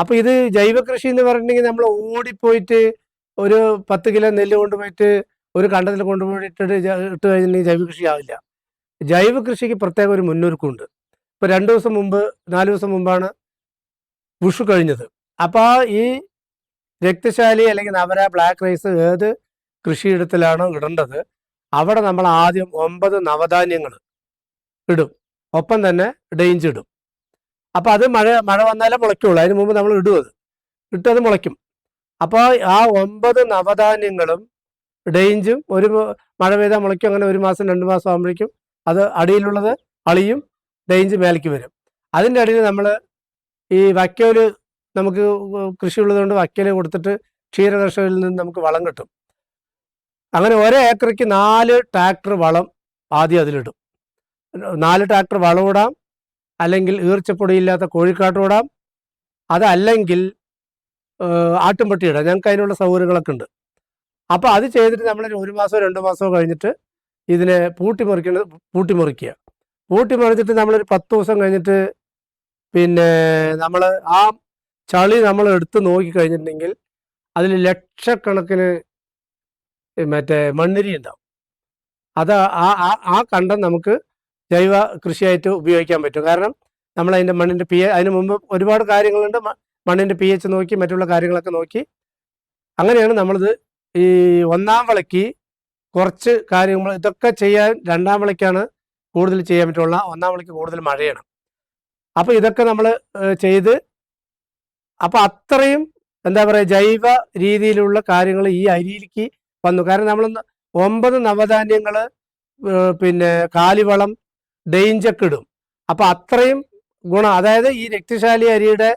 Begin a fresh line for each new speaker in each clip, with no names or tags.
അപ്പോൾ ഇത് ജൈവ കൃഷി എന്ന് പറഞ്ഞിട്ടുണ്ടെങ്കിൽ നമ്മൾ ഓടിപ്പോയിട്ട് ഒരു 10 കിലോ നെല്ല് കൊണ്ടുപോയിട്ട് ഒരു കണ്ടത്തിൽ കൊണ്ടുപോയിട്ട് ഇട്ട് കഴിഞ്ഞിട്ടുണ്ടെങ്കിൽ ജൈവ കൃഷി ആവില്ല. ജൈവ കൃഷിക്ക് പ്രത്യേക ഒരു മുന്നൊരുക്കമുണ്ട്. ഇപ്പോൾ 2 ദിവസം മുമ്പ് 4 ദിവസം മുമ്പാണ് വിഷു കഴിഞ്ഞത്. അപ്പോൾ ഈ രക്തശാലി അല്ലെങ്കിൽ നവര, ബ്ലാക്ക് റൈസ് ഏത് കൃഷിയിടത്തിലാണോ ഇടേണ്ടത് അവിടെ നമ്മൾ ആദ്യം 9 നവധാന്യങ്ങൾ ഇടും. ഒപ്പം തന്നെ ഡെയിഞ്ച് ഇടും. അപ്പോൾ അത് മഴ വന്നാലേ മുളയ്ക്കുള്ളൂ. അതിന് മുമ്പ് നമ്മൾ ഇടും. ഇട്ടത് മുളയ്ക്കും. അപ്പോൾ ആ 9 നവധാന്യങ്ങളും ഡെയിഞ്ചും ഒരു മഴ പെയ്താൽ മുളയ്ക്കും. അങ്ങനെ 1 മാസം 2 മാസം ആകുമ്പോഴേക്കും അത് അടിയിലുള്ളത് അളിയും, ഡെയിഞ്ച് മേലേക്ക് വരും. അതിൻ്റെ അടിയിൽ നമ്മൾ ഈ വൈക്കോല് നമുക്ക് കൃഷി ഉള്ളതുകൊണ്ട് വൈക്കോല് കൊടുത്തിട്ട് ക്ഷീരകർഷകരിൽ നിന്ന് നമുക്ക് വളം കിട്ടും. അങ്ങനെ 1 ഏക്കറയ്ക്ക് 4 ട്രാക്ടർ വളം ആദ്യം അതിലിടും. 4 ട്രാക്ടർ വളം ഇടാം, അല്ലെങ്കിൽ ഈർച്ചപ്പൊടിയില്ലാത്ത കോഴിക്കാട്ട് ഇടാം, അതല്ലെങ്കിൽ ആട്ടുംപട്ടി ഇടാം. ഞങ്ങൾക്ക് അതിനുള്ള സൗകര്യങ്ങളൊക്കെ ഉണ്ട്. അപ്പോൾ അത് ചെയ്തിട്ട് നമ്മൾ 1 മാസമോ 2 മാസമോ കഴിഞ്ഞിട്ട് ഇതിനെ പൂട്ടി മുറിച്ചിട്ട് നമ്മളൊരു 10 ദിവസം കഴിഞ്ഞിട്ട് പിന്നെ നമ്മൾ ആ ചളി നമ്മൾ എടുത്ത് നോക്കി കഴിഞ്ഞിട്ടുണ്ടെങ്കിൽ അതിൽ ലക്ഷക്കണക്കിന് മറ്റേ മണ്ണിരി ഉണ്ടാവും. അത് ആ കണ്ടം നമുക്ക് ജൈവ കൃഷിയായിട്ട് ഉപയോഗിക്കാൻ പറ്റും. കാരണം നമ്മളതിൻ്റെ മണ്ണിൻ്റെ അതിന് മുമ്പ് ഒരുപാട് കാര്യങ്ങളുണ്ട്. മണ്ണിൻ്റെ pH നോക്കി മറ്റുള്ള കാര്യങ്ങളൊക്കെ നോക്കി അങ്ങനെയാണ് നമ്മളിത് ഈ 1-ാം വിളയ്ക്ക് കുറച്ച് കാര്യങ്ങൾ ഇതൊക്കെ ചെയ്യാൻ 2-ാം വിളയ്ക്കാണ് കൂടുതൽ ചെയ്യാൻ പറ്റുള്ള. 1-ാം വിളയ്ക്ക് കൂടുതൽ മഴയാണ്. അപ്പോൾ ഇതൊക്കെ നമ്മൾ ചെയ്ത് അപ്പോൾ അത്രയും എന്താ പറയുക ജൈവ രീതിയിലുള്ള കാര്യങ്ങൾ ഈ അരിയിലേക്ക് വന്നു. കാരണം നമ്മൾ 9 നവധാന്യങ്ങൾ പിന്നെ കാലിവളം ഡെയിഞ്ചൊക്കെ ഇടും. അപ്പോൾ അത്രയും ഗുണം. അതായത് ഈ രക്തശാലി അരിയുടെ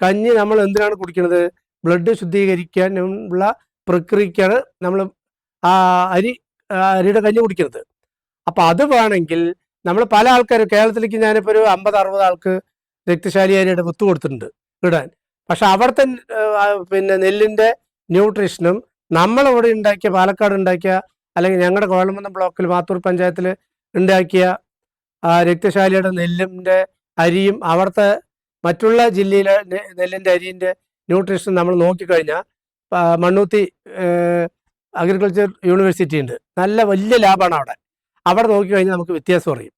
കഞ്ഞി നമ്മൾ എന്തിനാണ് കുടിക്കുന്നത്? ബ്ലഡ് ശുദ്ധീകരിക്കാനുള്ള പ്രക്രിയക്കാണ് നമ്മൾ ആ അരിയുടെ കഞ്ഞി കുടിക്കുന്നത്. അപ്പോൾ അത് വേണമെങ്കിൽ നമ്മൾ പല ആൾക്കാർ കേരളത്തിലേക്ക് ഞാനിപ്പോൾ ഒരു 50-60 ആൾക്ക് രക്തശാലി അരിയുടെ വിത്ത് കൊടുത്തിട്ടുണ്ട് ഇടാൻ. പക്ഷെ അവിടുത്തെ പിന്നെ നെല്ലിൻ്റെ ന്യൂട്രീഷനും നമ്മളിവിടെ ഉണ്ടാക്കിയ പാലക്കാട് ഉണ്ടാക്കിയ അല്ലെങ്കിൽ ഞങ്ങളുടെ കോതമംഗലം ബ്ലോക്കിൽ മാത്തൂർ പഞ്ചായത്തിൽ ഉണ്ടാക്കിയ രക്തശാലിയുടെ നെല്ലിൻ്റെ അരിയും അവിടുത്തെ മറ്റുള്ള ജില്ലയിലെ നെല്ലിൻ്റെ അരിൻ്റെ ന്യൂട്രീഷൻ നമ്മൾ നോക്കിക്കഴിഞ്ഞാൽ മണ്ണൂത്തി അഗ്രികൾച്ചർ യൂണിവേഴ്സിറ്റി ഉണ്ട്. നല്ല വലിയ ലാബാണ് അവിടെ നോക്കിക്കഴിഞ്ഞാൽ നമുക്ക് വ്യത്യാസം അറിയും.